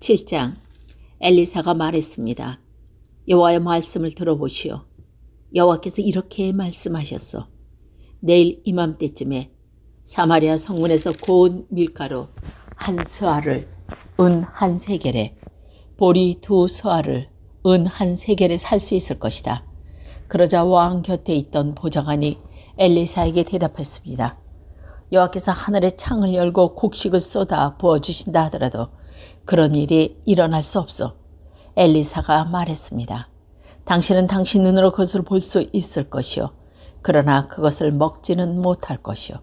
7장. 엘리사가 말했습니다. 여호와의 말씀을 들어보시오. 여호와께서 이렇게 말씀하셨소. 내일 이맘때쯤에 사마리아 성문에서 고운 밀가루 한 스아를 은 한 세겔에, 보리 두 스아를 은 한 세겔에 살 수 있을 것이다. 그러자 왕 곁에 있던 보좌관이 엘리사에게 대답했습니다. 여호와께서 하늘의 창을 열고 곡식을 쏟아 부어주신다 하더라도 그런 일이 일어날 수 없소. 엘리사가 말했습니다. 당신은 당신 눈으로 그것을 볼 수 있을 것이요. 그러나 그것을 먹지는 못할 것이요.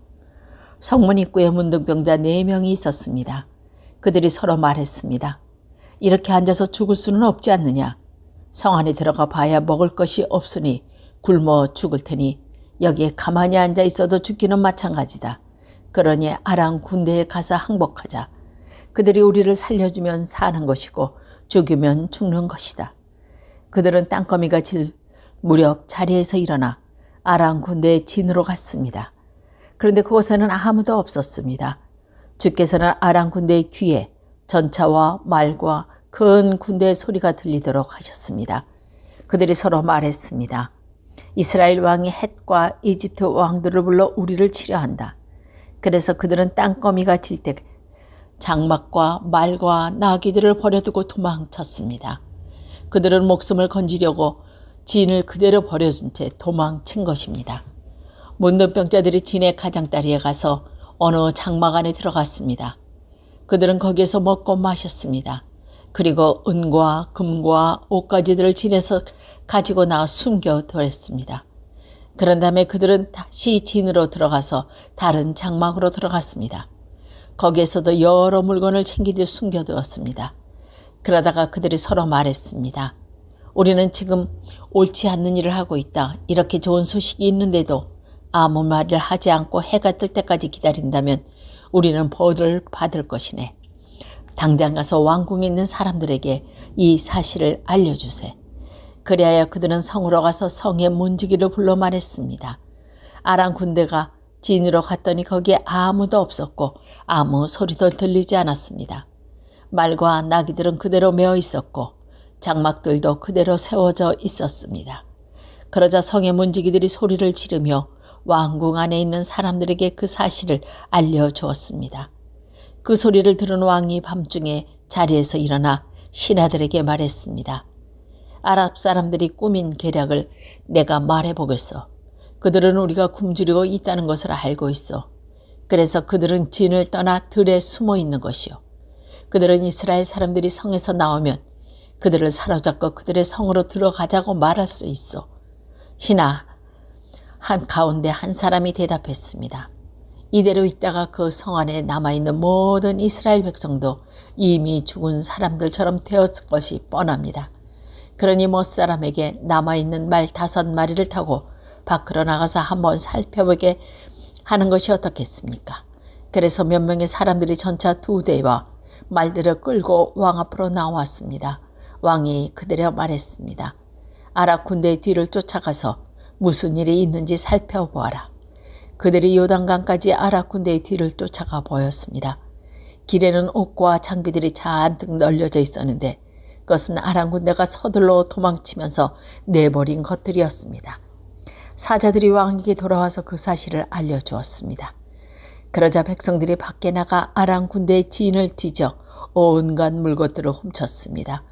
성문 입구에 문둥병자 4명이 있었습니다. 그들이 서로 말했습니다. 이렇게 앉아서 죽을 수는 없지 않느냐. 성 안에 들어가 봐야 먹을 것이 없으니 굶어 죽을 테니 여기에 가만히 앉아 있어도 죽기는 마찬가지다. 그러니 아람 군대에 가서 항복하자. 그들이 우리를 살려주면 사는 것이고 죽이면 죽는 것이다. 그들은 땅거미가 질 무렵 자리에서 일어나 아람 군대의 진으로 갔습니다. 그런데 그곳에는 아무도 없었습니다. 주께서는 아람 군대의 귀에 전차와 말과 큰 군대의 소리가 들리도록 하셨습니다. 그들이 서로 말했습니다. 이스라엘 왕이 헷과 이집트 왕들을 불러 우리를 치려한다. 그래서 그들은 땅거미가 질 때 장막과 말과 나귀들을 버려두고 도망쳤습니다. 그들은 목숨을 건지려고 진을 그대로 버려준 채 도망친 것입니다. 문둥병자들이 진의 가장다리에 가서 어느 장막 안에 들어갔습니다. 그들은 거기에서 먹고 마셨습니다. 그리고 은과 금과 옷가지들을 진에서 가지고 나와 숨겨두었습니다. 그런 다음에 그들은 다시 진으로 들어가서 다른 장막으로 들어갔습니다. 거기에서도 여러 물건을 챙기듯 숨겨두었습니다. 그러다가 그들이 서로 말했습니다. 우리는 지금 옳지 않는 일을 하고 있다. 이렇게 좋은 소식이 있는데도 아무 말을 하지 않고 해가 뜰 때까지 기다린다면 우리는 벌을 받을 것이네. 당장 가서 왕궁에 있는 사람들에게 이 사실을 알려주세. 그리하여 그들은 성으로 가서 성의 문지기를 불러 말했습니다. 아람 군대가 진으로 갔더니 거기에 아무도 없었고 아무 소리도 들리지 않았습니다. 말과 나귀들은 그대로 메어 있었고 장막들도 그대로 세워져 있었습니다. 그러자 성의 문지기들이 소리를 지르며 왕궁 안에 있는 사람들에게 그 사실을 알려주었습니다. 그 소리를 들은 왕이 밤중에 자리에서 일어나 신하들에게 말했습니다. 아랍 사람들이 꾸민 계략을 내가 말해보겠어. 그들은 우리가 굶주리고 있다는 것을 알고 있어. 그래서 그들은 진을 떠나 들에 숨어 있는 것이요. 그들은 이스라엘 사람들이 성에서 나오면 그들을 사로잡고 그들의 성으로 들어가자고 말할 수 있어. 신하 한 가운데 한 사람이 대답했습니다. 이대로 있다가 그 성 안에 남아있는 모든 이스라엘 백성도 이미 죽은 사람들처럼 되었을 것이 뻔합니다. 그러니 못 사람에게 남아있는 말 5마리를 타고 밖으로 나가서 한번 살펴보게 하는 것이 어떻겠습니까? 그래서 몇 명의 사람들이 전차 2대와 말들을 끌고 왕 앞으로 나왔습니다. 왕이 그대로 말했습니다. 아랍 군대의 뒤를 쫓아가서 무슨 일이 있는지 살펴보아라. 그들이 요단강까지 아랍 군대의 뒤를 쫓아가 보였습니다. 길에는 옷과 장비들이 잔뜩 널려져 있었는데 그것은 아람 군대가 서둘러 도망치면서 내버린 것들이었습니다. 사자들이 왕에게 돌아와서 그 사실을 알려주었습니다. 그러자 백성들이 밖에 나가 아람 군대의 진을 뒤져 온갖 물것들을 훔쳤습니다.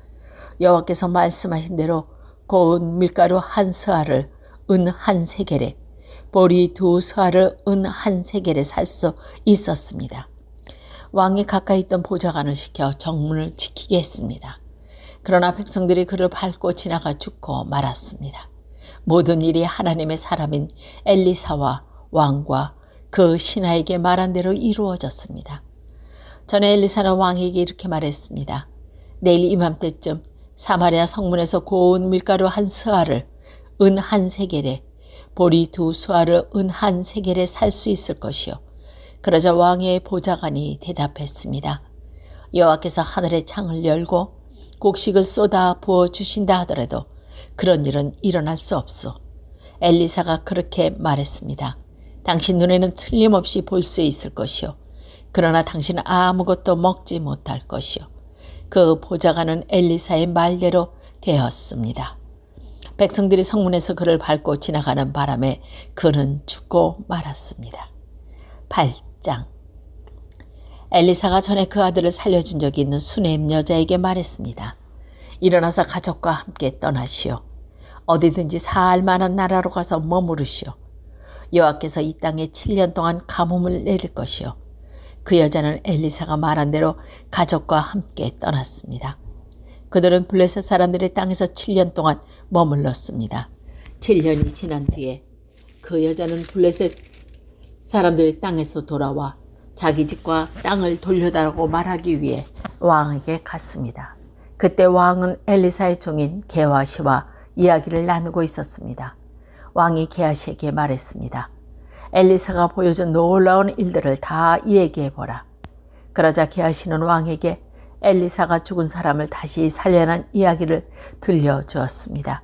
여호와께서 말씀하신 대로 고운 밀가루 한 스아를 은 한 세겔에, 보리 2 스아를 은 한 세겔에 살 수 있었습니다. 왕이 가까이 있던 보좌관을 시켜 정문을 지키게 했습니다. 그러나 백성들이 그를 밟고 지나가 죽고 말았습니다. 모든 일이 하나님의 사람인 엘리사와 왕과 그 신하에게 말한 대로 이루어졌습니다. 전에 엘리사는 왕에게 이렇게 말했습니다. 내일 이맘때쯤 사마리아 성문에서 고운 밀가루 한 스아를 은 한 세겔에, 보리 2 스아를 은 한 세겔에 살 수 있을 것이요. 그러자 왕의 보좌관이 대답했습니다. 여호와께서 하늘의 창을 열고 곡식을 쏟아 부어 주신다 하더라도 그런 일은 일어날 수 없소. 엘리사가 그렇게 말했습니다. 당신 눈에는 틀림없이 볼 수 있을 것이요. 그러나 당신은 아무것도 먹지 못할 것이요. 그 보좌관은 엘리사의 말대로 되었습니다. 백성들이 성문에서 그를 밟고 지나가는 바람에 그는 죽고 말았습니다. 8장. 엘리사가 전에 그 아들을 살려준 적이 있는 수넴 여자에게 말했습니다. 일어나서 가족과 함께 떠나시오. 어디든지 살만한 나라로 가서 머무르시오. 여호와께서 이 땅에 7년 동안 가뭄을 내릴 것이요. 그 여자는 엘리사가 말한 대로 가족과 함께 떠났습니다. 그들은 블레셋 사람들의 땅에서 7년 동안 머물렀습니다. 7년이 지난 뒤에 그 여자는 블레셋 사람들의 땅에서 돌아와 자기 집과 땅을 돌려달라고 말하기 위해 왕에게 갔습니다. 그때 왕은 엘리사의 종인 게하시와 이야기를 나누고 있었습니다. 왕이 게하시에게 말했습니다. 엘리사가 보여준 놀라운 일들을 다 얘기해보라. 그러자 게하시는 왕에게 엘리사가 죽은 사람을 다시 살려낸 이야기를 들려주었습니다.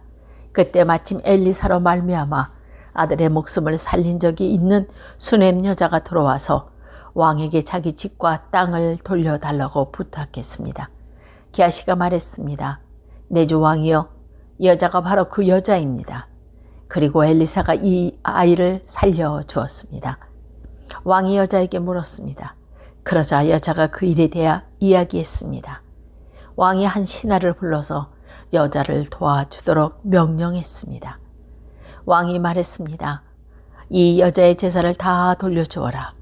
그때 마침 엘리사로 말미암아 아들의 목숨을 살린 적이 있는 수넴 여자가 들어와서 왕에게 자기 집과 땅을 돌려달라고 부탁했습니다. 게하시가 말했습니다. 내 주 왕이여, 이 여자가 바로 그 여자입니다. 그리고 엘리사가 이 아이를 살려주었습니다. 왕이 여자에게 물었습니다. 그러자 여자가 그 일에 대해 이야기했습니다. 왕이 한 신하를 불러서 여자를 도와주도록 명령했습니다. 왕이 말했습니다. 이 여자의 제사를 다 돌려주어라.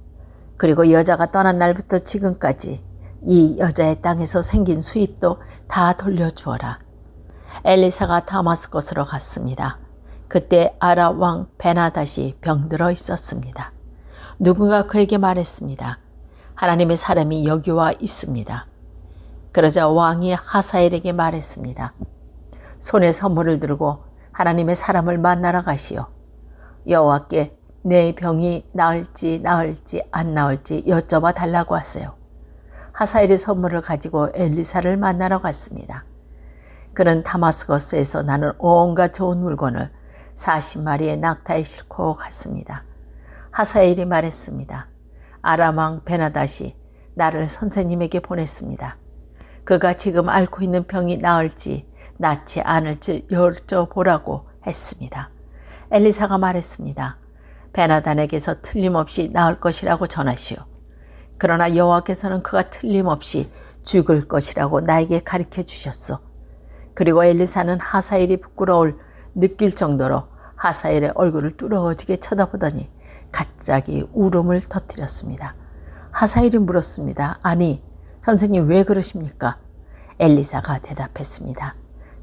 그리고 여자가 떠난 날부터 지금까지 이 여자의 땅에서 생긴 수입도 다 돌려주어라. 엘리사가 다마스커스로 갔습니다. 그때 아람 왕 베나닷이 병들어 있었습니다. 누군가 그에게 말했습니다. 하나님의 사람이 여기 와 있습니다. 그러자 왕이 하사엘에게 말했습니다. 손에 선물을 들고 하나님의 사람을 만나러 가시오. 여호와께 내 병이 나을지 안 나을지 여쭤봐 달라고 하세요. 하사엘의 선물을 가지고 엘리사를 만나러 갔습니다. 그는 다마스커스에서 나는 온갖 좋은 물건을 40마리의 낙타에 싣고 갔습니다. 하사엘이 말했습니다. 아람 왕 베나닷이 나를 선생님에게 보냈습니다. 그가 지금 앓고 있는 병이 나을지 낫지 않을지 여쭤보라고 했습니다. 엘리사가 말했습니다. 베나닷에게서 틀림없이 나을 것이라고 전하시오. 그러나 여호와께서는 그가 틀림없이 죽을 것이라고 나에게 가르쳐 주셨소. 그리고 엘리사는 하사엘이 부끄러울 느낄 정도로 하사엘의 얼굴을 뚫어지게 쳐다보더니 갑자기 울음을 터뜨렸습니다. 하사엘이 물었습니다. 아니, 선생님 왜 그러십니까? 엘리사가 대답했습니다.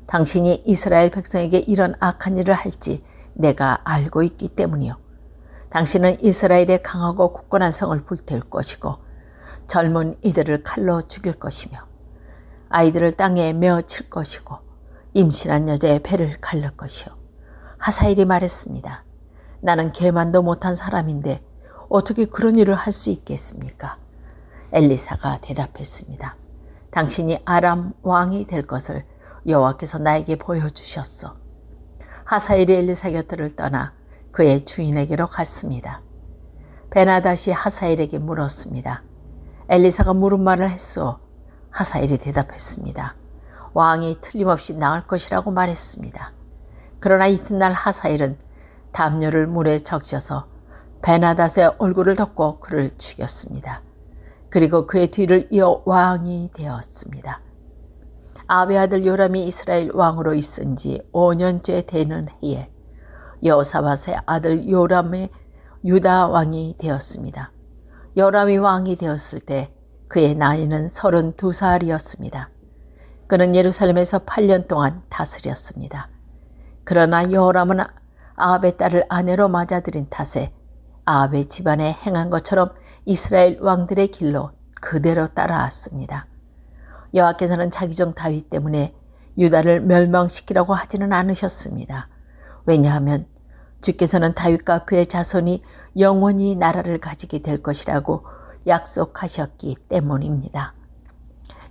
당신이 이스라엘 백성에게 이런 악한 일을 할지 내가 알고 있기 때문이요. 당신은 이스라엘의 강하고 굳건한 성을 불태울 것이고 젊은 이들을 칼로 죽일 것이며 아이들을 땅에 메어 칠 것이고 임신한 여자의 배를 갈를 것이요. 하사엘이 말했습니다. 나는 개만도 못한 사람인데 어떻게 그런 일을 할 수 있겠습니까? 엘리사가 대답했습니다. 당신이 아람 왕이 될 것을 여호와께서 나에게 보여주셨소. 하사엘이 엘리사 곁을 떠나 그의 주인에게로 갔습니다. 베나닷이 하사엘에게 물었습니다. 엘리사가 물은 말을 했소. 하사엘이 대답했습니다. 왕이 틀림없이 나을 것이라고 말했습니다. 그러나 이튿날 하사엘은 담요를 물에 적셔서 베나닷의 얼굴을 덮고 그를 죽였습니다. 그리고 그의 뒤를 이어 왕이 되었습니다. 아합의 아들 요람이 이스라엘 왕으로 있은 지 5년째 되는 해에 여호사밧의 아들 요람의 유다 왕이 되었습니다. 요람이 왕이 되었을 때 그의 나이는 32살이었습니다. 그는 예루살렘에서 8년 동안 다스렸습니다. 그러나 여호람은 아합의 딸을 아내로 맞아들인 탓에 아합의 집안에 행한 것처럼 이스라엘 왕들의 길로 그대로 따라왔습니다. 여호와께서는 자기 종 다윗 때문에 유다를 멸망시키라고 하지는 않으셨습니다. 왜냐하면 주께서는 다윗과 그의 자손이 영원히 나라를 가지게 될 것이라고 약속하셨기 때문입니다.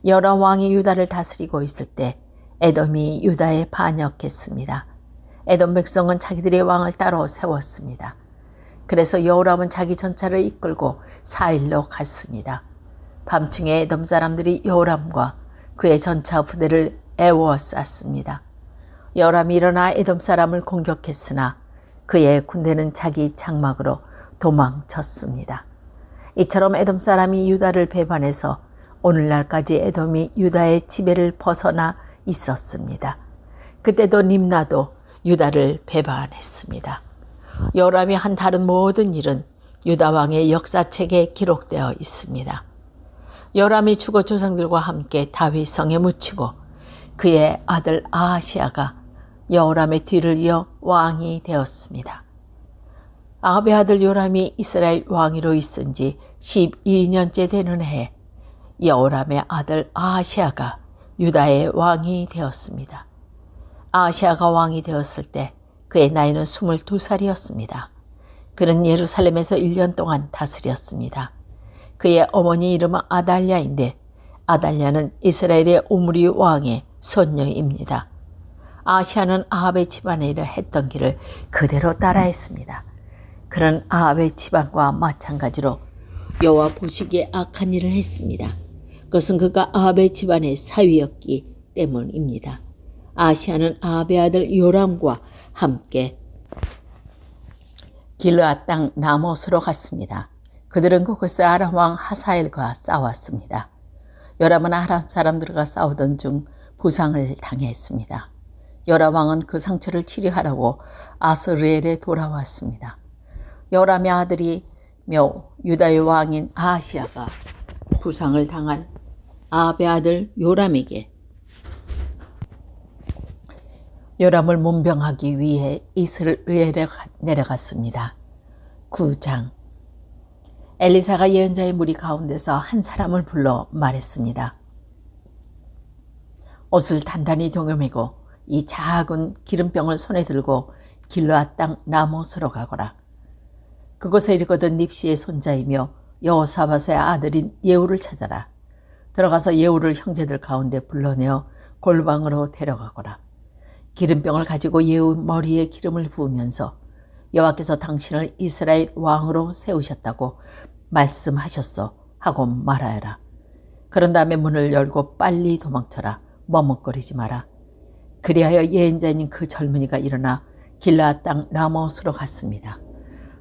여러 왕이 유다를 다스리고 있을 때 에돔이 유다에 반역했습니다. 에돔 백성은 자기들의 왕을 따로 세웠습니다. 그래서 여호람은 자기 전차를 이끌고 사일로 갔습니다. 밤중에 에돔 사람들이 여호람과 그의 전차 부대를 에워쌌습니다. 여호람이 일어나 에돔 사람을 공격했으나 그의 군대는 자기 장막으로 도망쳤습니다. 이처럼 에돔 사람이 유다를 배반해서 오늘날까지 에돔이 유다의 지배를 벗어나 있었습니다. 그때도 림나도 유다를 배반했습니다. 여호람이 한 다른 모든 일은 유다 왕의 역사책에 기록되어 있습니다. 여호람이 죽어 조상들과 함께 다윗 성에 묻히고 그의 아들 아하시아가 여호람의 뒤를 이어 왕이 되었습니다. 아합의 아들 요람이 이스라엘 왕위로 있은 지 12년째 되는 해에 여호람의 아들 아하시아가 유다의 왕이 되었습니다. 아하시아가 왕이 되었을 때 그의 나이는 22살이었습니다. 그는 예루살렘에서 1년 동안 다스렸습니다. 그의 어머니 이름은 아달랴인데 아달랴는 이스라엘의 오므리 왕의 손녀입니다. 아하시아는 아합의 집안에 일을 했던 길을 그대로 따라했습니다. 그는 아합의 집안과 마찬가지로 여호와 보시기에 악한 일을 했습니다. 그것은 그가 아합의 집안의 사위였기 때문입니다. 아하시아는 아합의 아들 요람과 함께 길르앗 땅 라못으로 갔습니다. 그들은 그곳에 아람 왕 하사엘과 싸웠습니다. 요람은 아람 사람들과 싸우던 중 부상을 당했습니다. 요람 왕은 그 상처를 치료하라고 아스르엘에 돌아왔습니다. 요람의 아들이며 유다의 왕인 아하시아가 부상을 당한 아합의 아들 요람에게 요람을 문병하기 위해 이스라엘에 내려갔습니다. 9장 엘리사가 예언자의 무리 가운데서 한 사람을 불러 말했습니다. 옷을 단단히 동여매고 이 작은 기름병을 손에 들고 길르앗 땅 라못으로 가거라. 그곳에 이르거든 닙시의 손자이며 여호사밧의 아들인 예후를 찾아라. 들어가서 예후를 형제들 가운데 불러내어 골방으로 데려가거라. 기름병을 가지고 예후 머리에 기름을 부으면서 여호와께서 당신을 이스라엘 왕으로 세우셨다고 말씀하셨소 하고 말하여라. 그런 다음에 문을 열고 빨리 도망쳐라. 머뭇거리지 마라. 그리하여 예언자인 그 젊은이가 일어나 길르앗 땅 라못으로 갔습니다.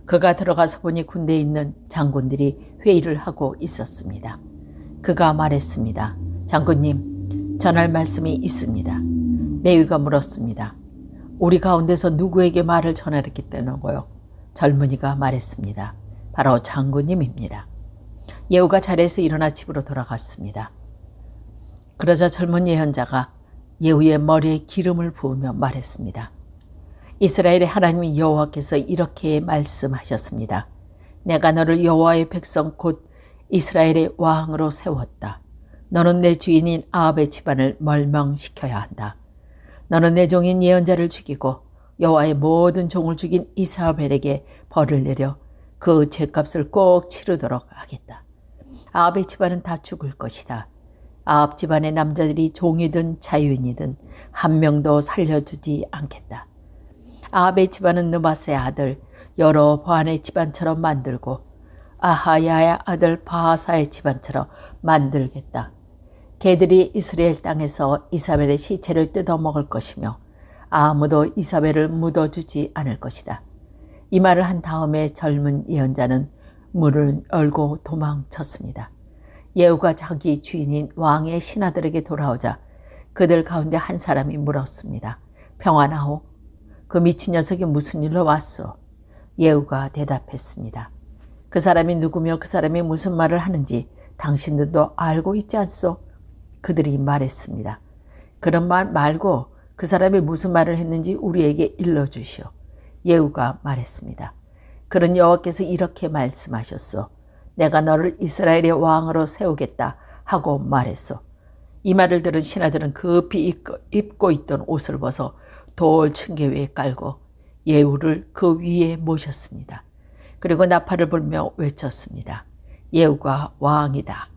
그가 들어가서 보니 군대에 있는 장군들이 회의를 하고 있었습니다. 그가 말했습니다. 장군님, 전할 말씀이 있습니다. 레위가 물었습니다. 우리 가운데서 누구에게 말을 전하겠다는거요? 젊은이가 말했습니다. 바로 장군님입니다. 예후가 자리에서 일어나 집으로 돌아갔습니다. 그러자 젊은 예언자가 예후의 머리에 기름을 부으며 말했습니다. 이스라엘의 하나님 여호와께서 이렇게 말씀하셨습니다. 내가 너를 여호와의 백성 곧 이스라엘의 왕으로 세웠다. 너는 내 주인인 아합의 집안을 멸망시켜야 한다. 너는 내 종인 예언자를 죽이고 여호와의 모든 종을 죽인 이사벨에게 벌을 내려 그 죄값을 꼭 치르도록 하겠다. 아합의 집안은 다 죽을 것이다. 아합 집안의 남자들이 종이든 자유인이든 한 명도 살려주지 않겠다. 아합의 집안은 느바스의 아들 여로보암의 집안처럼 만들고 아하야의 아들 바하사의 집안처럼 만들겠다. 개들이 이스라엘 땅에서 이사벨의 시체를 뜯어먹을 것이며 아무도 이사벨을 묻어주지 않을 것이다. 이 말을 한 다음에 젊은 예언자는 문을 열고 도망쳤습니다. 예후가 자기 주인인 왕의 신하들에게 돌아오자 그들 가운데 한 사람이 물었습니다. 평안하오? 그 미친 녀석이 무슨 일로 왔소? 예후가 대답했습니다. 그 사람이 누구며 그 사람이 무슨 말을 하는지 당신들도 알고 있지 않소? 그들이 말했습니다. 그런 말 말고 그 사람이 무슨 말을 했는지 우리에게 일러주시오. 예후가 말했습니다. 그런 여호와께서 이렇게 말씀하셨소. 내가 너를 이스라엘의 왕으로 세우겠다 하고 말했소. 이 말을 들은 신하들은 급히 입고 있던 옷을 벗어 돌 층계 위에 깔고 예후를 그 위에 모셨습니다. 그리고 나팔을 불며 외쳤습니다. 예후가 왕이다.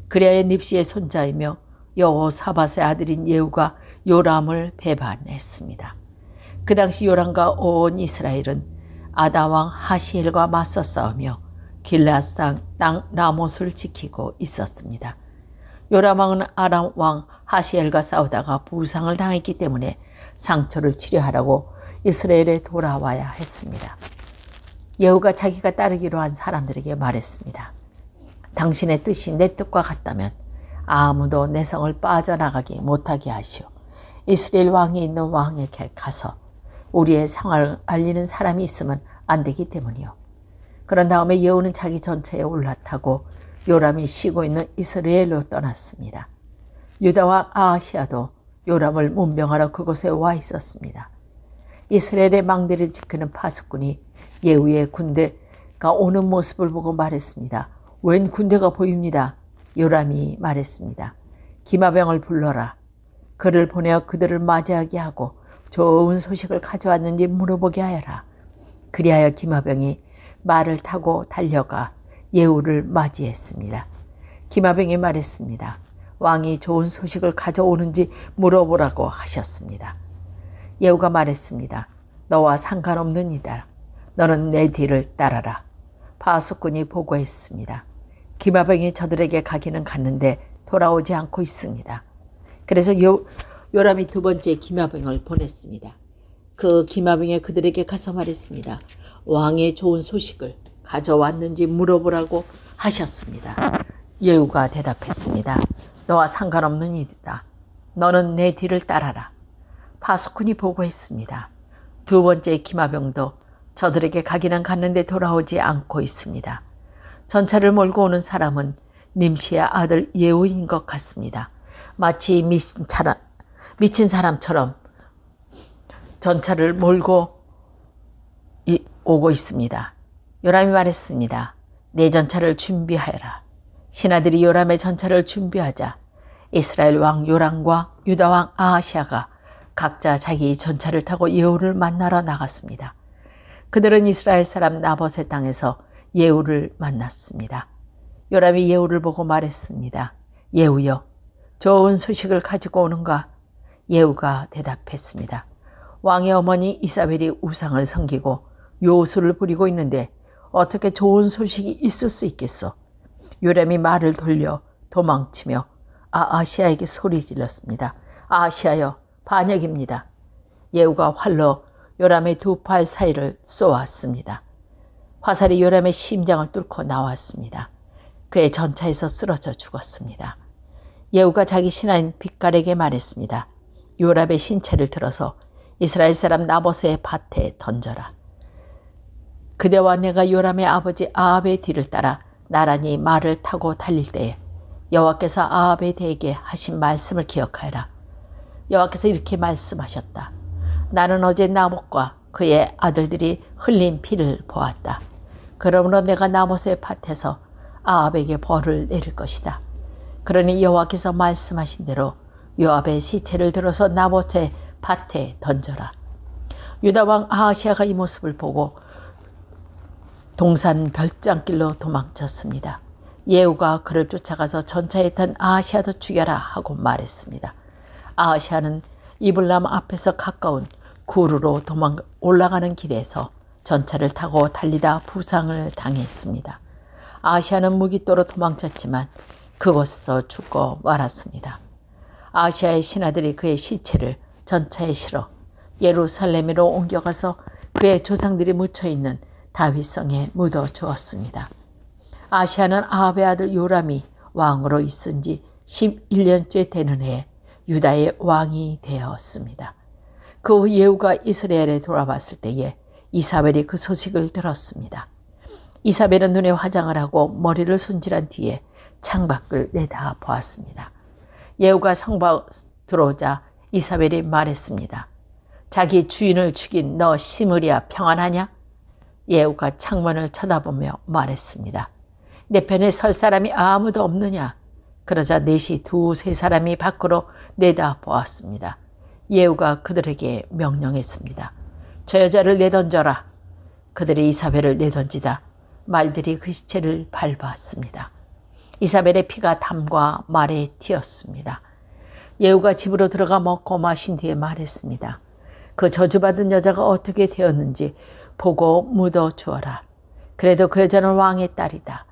그리하여 닙시의 손자이며 여호사밧의 아들인 예후가 요람을 배반했습니다. 그 당시 요람과 온 이스라엘은 아다 왕 하시엘과 맞서 싸우며 길르앗 땅 라못을 지키고 있었습니다. 요람 왕은 아람 왕 하시엘과 싸우다가 부상을 당했기 때문에 상처를 치료하라고 이스라엘에 돌아와야 했습니다. 예후가 자기가 따르기로 한 사람들에게 말했습니다. 당신의 뜻이 내 뜻과 같다면 아무도 내 성을 빠져나가게 못하게 하시오. 이스라엘 왕이 있는 왕에게 가서 우리의 상황을 알리는 사람이 있으면 안 되기 때문이요. 그런 다음에 예후는 자기 전차에 올라타고 요람이 쉬고 있는 이스라엘로 떠났습니다. 유다왕 아하시아도 요람을 문병하러 그곳에 와 있었습니다. 이스라엘의 망대를 지키는 파수꾼이 예후의 군대가 오는 모습을 보고 말했습니다. 웬 군대가 보입니다. 요람이 말했습니다. 기마병을 불러라. 그를 보내어 그들을 맞이하게 하고 좋은 소식을 가져왔는지 물어보게 하여라. 그리하여 기마병이 말을 타고 달려가 예후를 맞이했습니다. 기마병이 말했습니다. 왕이 좋은 소식을 가져오는지 물어보라고 하셨습니다. 예후가 말했습니다. 너와 상관없는 이다. 너는 내 뒤를 따라라. 파수꾼이 보고했습니다. 기마병이 저들에게 가기는 갔는데 돌아오지 않고 있습니다. 그래서 요람이 두 번째 기마병을 보냈습니다. 그 기마병이 그들에게 가서 말했습니다. 왕의 좋은 소식을 가져왔는지 물어보라고 하셨습니다. 예후가 대답했습니다. 너와 상관없는 일이다. 너는 내 뒤를 따라라. 파수꾼이 보고했습니다. 두 번째 기마병도 저들에게 가기는 갔는데 돌아오지 않고 있습니다. 전차를 몰고 오는 사람은 님시의 아들 예후인 것 같습니다. 마치 미친 사람처럼 전차를 몰고 오고 있습니다. 요람이 말했습니다. 내 전차를 준비하여라. 신하들이 요람의 전차를 준비하자 이스라엘 왕 요람과 유다 왕 아하시아가 각자 자기 전차를 타고 예후를 만나러 나갔습니다. 그들은 이스라엘 사람 나봇의 땅에서 예후를 만났습니다. 요람이 예후를 보고 말했습니다. 예후여, 좋은 소식을 가지고 오는가? 예후가 대답했습니다. 왕의 어머니 이사벨이 우상을 섬기고 요술을 부리고 있는데 어떻게 좋은 소식이 있을 수 있겠소? 요람이 말을 돌려 도망치며 아하시아에게 소리 질렀습니다. 아하시아여, 반역입니다. 예후가 활로 요람의 두 팔 사이를 쏘았습니다. 화살이 요람의 심장을 뚫고 나왔습니다. 그의 전차에서 쓰러져 죽었습니다. 예후가 자기 신하인 빛깔에게 말했습니다. 요람의 신체를 들어서 이스라엘 사람 나봇의 밭에 던져라. 그대와 내가 요람의 아버지 아합의 뒤를 따라 나란히 말을 타고 달릴 때에 여호와께서 아합에게 하신 말씀을 기억하여라. 여호와께서 이렇게 말씀하셨다. 나는 어제 나봇과 그의 아들들이 흘린 피를 보았다. 그러므로 내가 나봇의 밭에서 아합에게 벌을 내릴 것이다. 그러니 여호와께서 말씀하신 대로 요압의 시체를 들어서 나봇의 밭에 던져라. 유다 왕 아하시아가 이 모습을 보고 동산 별장길로 도망쳤습니다. 예후가 그를 쫓아가서 전차에 탄 아하시아도 죽여라 하고 말했습니다. 아하시아는 이블람 앞에서 가까운 구르로 올라가는 길에서 전차를 타고 달리다 부상을 당했습니다. 아하시아는 무기또로 도망쳤지만 그곳에서 죽고 말았습니다. 아하시아의 신하들이 그의 시체를 전차에 실어 예루살렘으로 옮겨가서 그의 조상들이 묻혀있는 다윗성에 묻어 주었습니다. 아하시아는 아합의 아들 요람이 왕으로 있은 지 11년째 되는 해에 유다의 왕이 되었습니다. 그 후 예후가 이스라엘에 돌아왔을 때에 이사벨이 그 소식을 들었습니다. 이사벨은 눈에 화장을 하고 머리를 손질한 뒤에 창밖을 내다 보았습니다. 예후가 성곽 들어오자 이사벨이 말했습니다. 자기 주인을 죽인 너 시므리야 평안하냐? 예후가 창문을 쳐다보며 말했습니다. 내 편에 설 사람이 아무도 없느냐? 그러자 넷이 두세 사람이 밖으로 내다 보았습니다. 예후가 그들에게 명령했습니다. 저 여자를 내던져라. 그들이 이사벨을 내던지다 말들이 그 시체를 밟았습니다. 이사벨의 피가 담과 말에 튀었습니다. 예후가 집으로 들어가 먹고 마신 뒤에 말했습니다. 그 저주받은 여자가 어떻게 되었는지 보고 묻어 주어라. 그래도 그 여자는 왕의 딸이다.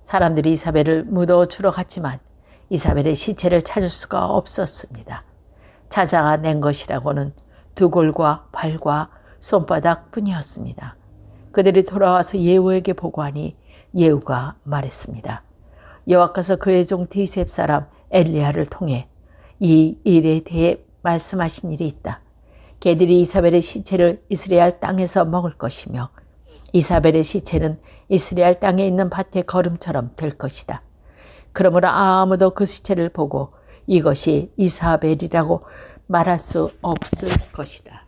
사람들이 이사벨을 묻어 주러 갔지만 이사벨의 시체를 찾을 수가 없었습니다. 찾아낸 것이라고는 두 골과 발과 손바닥 뿐이었습니다. 그들이 돌아와서 예후에게 보고하니 예후가 말했습니다. 여호와께서 그의 종 디셉 사람 엘리야를 통해 이 일에 대해 말씀하신 일이 있다. 개들이 이사벨의 시체를 이스라엘 땅에서 먹을 것이며 이사벨의 시체는 이스라엘 땅에 있는 밭의 거름처럼 될 것이다. 그러므로 아무도 그 시체를 보고 이것이 이사벨이라고 말할 수 없을 것이다.